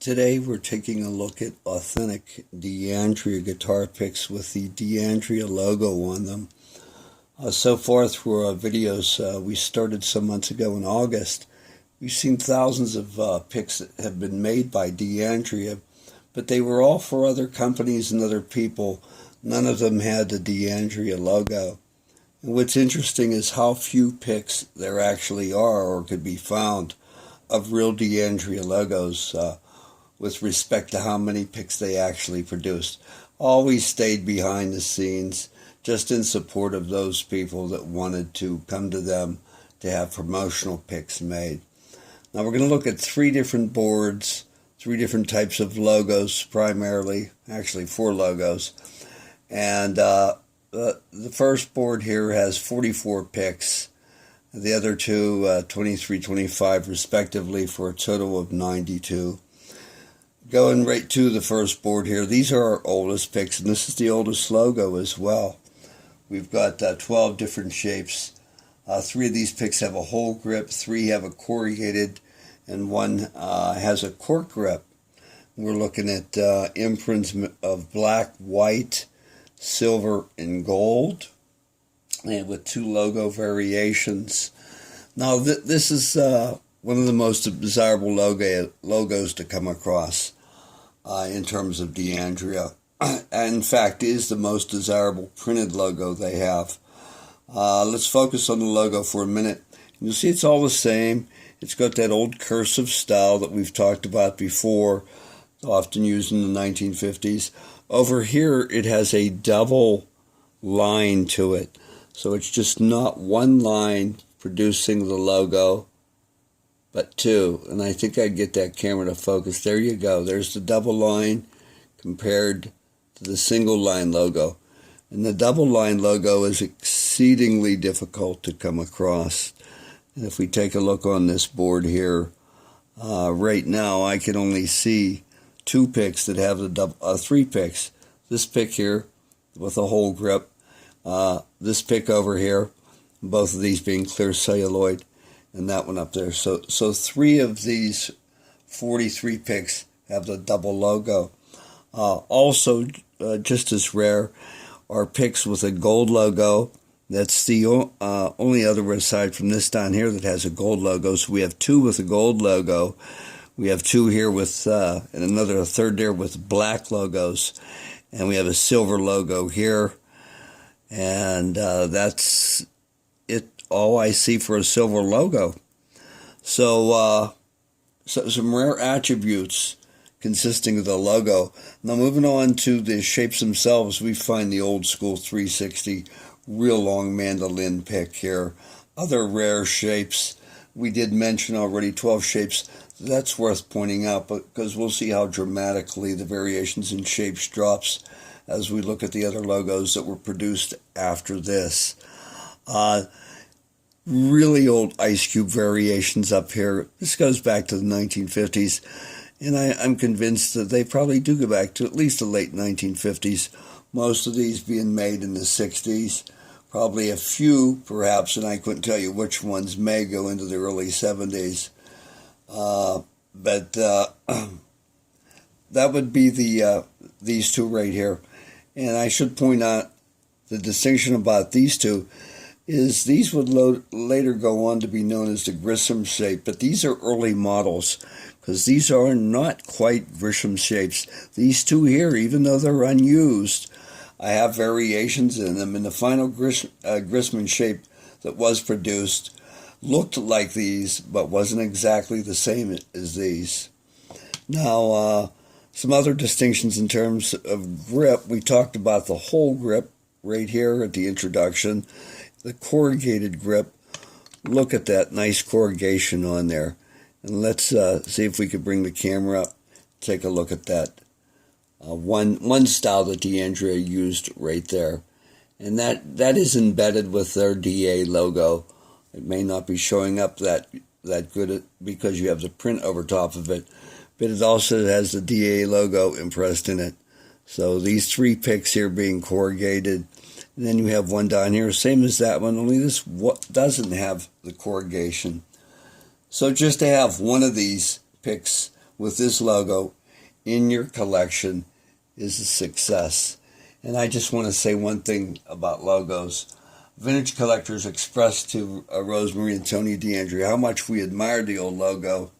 Today we're taking a look at authentic D'Andrea guitar picks with the D'Andrea logo on them. So far through our videos, we started some months ago in August. We've seen thousands of picks that have been made by D'Andrea, but they were all for other companies and other people. None of them had the D'Andrea logo. And what's interesting is how few picks there actually are or could be found of real D'Andrea logos with respect to how many picks they actually produced. Always stayed behind the scenes, just in support of those people that wanted to come to them to have promotional picks made. Now we're going to look at three different boards, three different types of logos primarily, actually four logos. And the first board here has 44 picks, the other two 23, 25 respectively, for a total of 92. Going right to the first board here, these are our oldest picks, and this is the oldest logo as well. We've got 12 different shapes. Three of these picks have a whole grip, three have a corrugated, and one has a cork grip. We're looking at imprints of black, white, silver, and gold, and with two logo variations. Now this is one of the most desirable logos to come across in terms of D'Andrea. In fact, it is the most desirable printed logo they have. Let's focus on the logo for a minute. You'll see it's all the same. It's got that old cursive style that we've talked about before, often used in the 1950s. Over here, it has a double line to it. So it's just not one line producing the logo, but two. And I think I'd get that camera to focus. There you go. There's the double line compared to the single line logo. And the double line logo is exceedingly difficult to come across. And if we take a look on this board here, right now I can only see two picks that have the three picks. This pick here with a whole grip, this pick over here, both of these being clear celluloid, and that one up there. So three of these 43 picks have the double logo. Also, just as rare are picks with a gold logo. That's the only other aside from this down here that has a gold logo. So we have two with a gold logo. We have two here with, and a third there with black logos. And we have a silver logo here. And that's it, all I see for a silver logo. So some rare attributes consisting of the logo. Now moving on to the shapes themselves, we find the old school 360 real long mandolin pick here. Other rare shapes, we did mention already 12 shapes. That's worth pointing out because we'll see how dramatically the variations in shapes drops as we look at the other logos that were produced after this. Really old ice cube variations up here. This goes back to the 1950s, and I'm convinced that they probably do go back to at least the late 1950s. Most of these being made in the 60s. Probably a few, perhaps, and I couldn't tell you which ones may go into the early 70s. But that would be these two right here. And I should point out the distinction about these two is these would later go on to be known as the Grissom shape, but these are early models because these are not quite Grissom shapes. These two here, even though they're unused, I have variations in them, and the final Grissom shape that was produced looked like these, but wasn't exactly the same as these. Now, some other distinctions in terms of grip. We talked about the whole grip right here at the introduction. The corrugated grip. Look at that nice corrugation on there. And let's see if we could bring the camera up. Take a look at that. One style that D'Andrea used right there. And that is embedded with their DA logo. It may not be showing up that good because you have the print over top of it, but it also has the DA logo impressed in it. So these three picks here being corrugated, and then you have one down here, same as that one, only this doesn't have the corrugation. So just to have one of these picks with this logo in your collection is a success. And I just want to say one thing about logos. Vintage collectors expressed to Rosemary and Tony DeAndrea how much we admired the old logo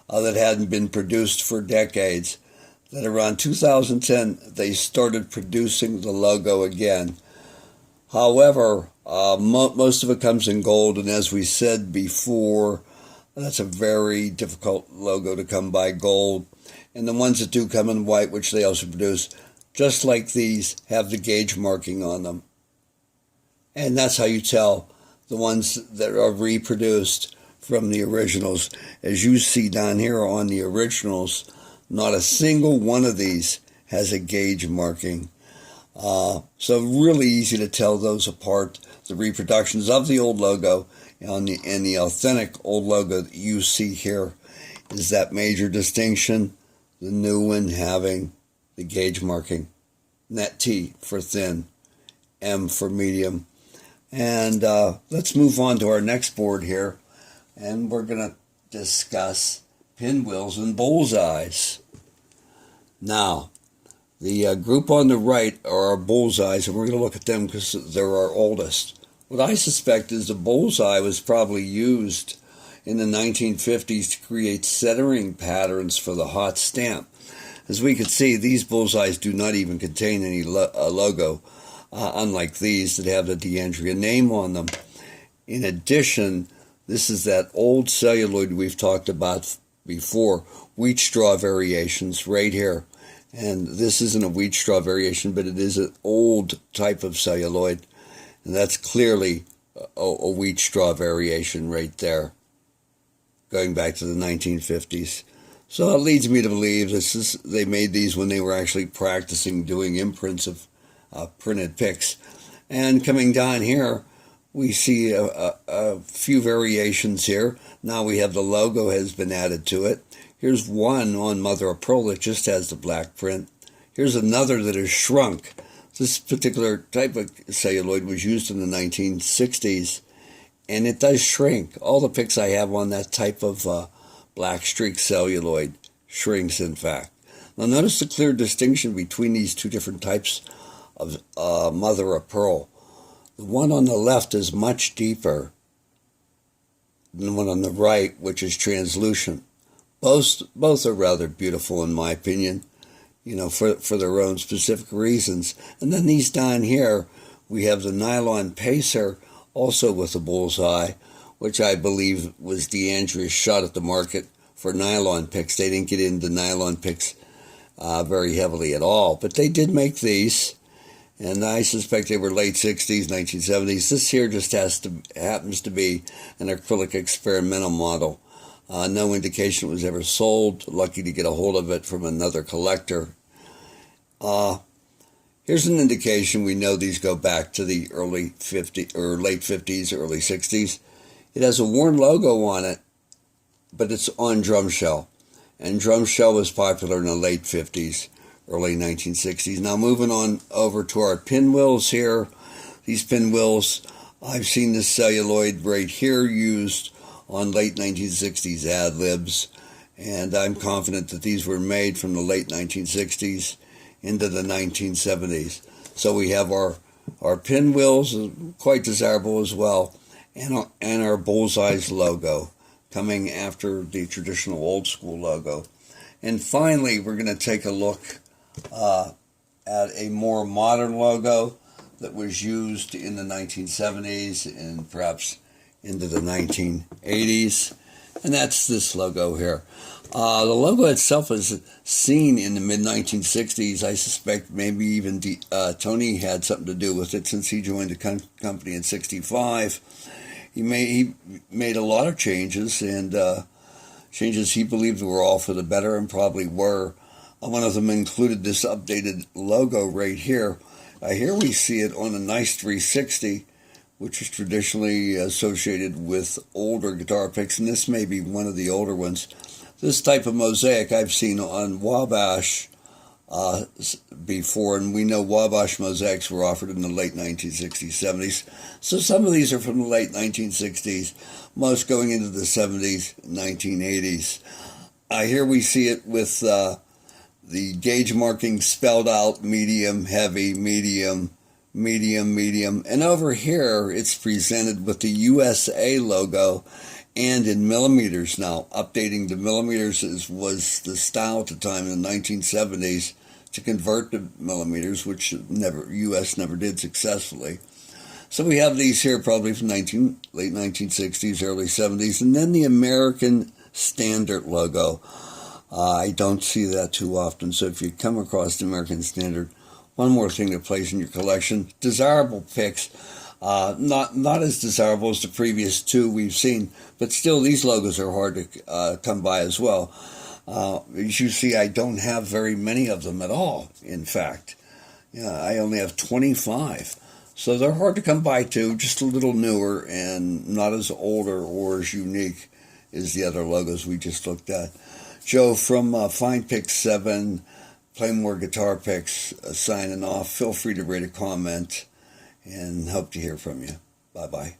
that hadn't been produced for decades. That around 2010 they started producing the logo again. However, most of it comes in gold, and as we said before, that's a very difficult logo to come by, gold. And the ones that do come in white, which they also produce, just like these, have the gauge marking on them. And that's how you tell the ones that are reproduced from the originals. As you see down here on the originals, not a single one of these has a gauge marking. So really easy to tell those apart. The reproductions of the old logo and the authentic old logo that you see here is that major distinction. The new one having the gauge marking. And that T for thin, M for medium. And let's move on to our next board here. And we're going to discuss pinwheels and bullseyes. Now, the group on the right are our bullseyes, and we're going to look at them because they're our oldest. What I suspect is the bullseye was probably used in the 1950s to create centering patterns for the hot stamp. As we can see, these bullseyes do not even contain any logo, unlike these that have the DeAndrea name on them. In addition, this is that old celluloid we've talked about before, wheat straw variations right here. And this isn't a wheat straw variation, but it is an old type of celluloid. And that's clearly a wheat straw variation right there, going back to the 1950s. So it leads me to believe they made these when they were actually practicing doing imprints of printed picks. And coming down here, we see a few variations here. Now we have the logo has been added to it. Here's one on mother of pearl that just has the black print. Here's another that is shrunk. This particular type of celluloid was used in the 1960s, and it does shrink. All the picks I have on that type of black streak celluloid shrinks, in fact. Now notice the clear distinction between these two different types of mother of pearl. The one on the left is much deeper than the one on the right, which is translucent. Both are rather beautiful, in my opinion, for their own specific reasons. And then these down here, we have the nylon pacer, also with a bullseye, which I believe was DeAndrea's shot at the market for nylon picks. They didn't get into nylon picks very heavily at all, but they did make these, and I suspect they were late 60s, 1970s. This here just happens to be an acrylic experimental model. No indication it was ever sold. Lucky to get a hold of it from another collector. Here's an indication we know these go back to the early 50s or late 50s, early 60s. It has a worn logo on it, but it's on drum shell. And drum shell was popular in the late 50s, early 1960s. Now moving on over to our pinwheels here. These pinwheels, I've seen this celluloid right here used on late 1960s ad libs, and I'm confident that these were made from the late 1960s into the 1970s. So we have our pinwheels, quite desirable as well, and our bullseyes logo coming after the traditional old school logo. And finally, we're going to take a look at a more modern logo that was used in the 1970s and perhaps into the 1980s, and that's this logo here. The logo itself is seen in the mid-1960s. I suspect maybe even Tony had something to do with it since he joined the company in 65. He made a lot of changes, and changes he believed were all for the better, and probably were. One of them included this updated logo right here. Here we see it on a nice 360, which is traditionally associated with older guitar picks, and this may be one of the older ones. This type of mosaic I've seen on Wabash before, and we know Wabash mosaics were offered in the late 1960s, 70s. So some of these are from the late 1960s, most going into the 70s, 1980s. Here we see it with the gauge marking spelled out: medium, heavy, medium, medium, medium. And over here, it's presented with the USA logo and in millimeters now. Updating to millimeters was the style at the time in the 1970s to convert to millimeters, which US never did successfully. So we have these here probably from late 1960s, early 70s, and then the American Standard logo. I don't see that too often, so if you come across the American Standard, one more thing to place in your collection. Desirable picks, not as desirable as the previous two we've seen, but still these logos are hard to come by as well. As you see, I don't have very many of them at all, in fact. I only have 25. So they're hard to come by too, just a little newer and not as older or as unique as the other logos we just looked at. Joe from Find Pick 7, Play More Guitar Picks, signing off. Feel free to rate a comment and hope to hear from you. Bye-bye.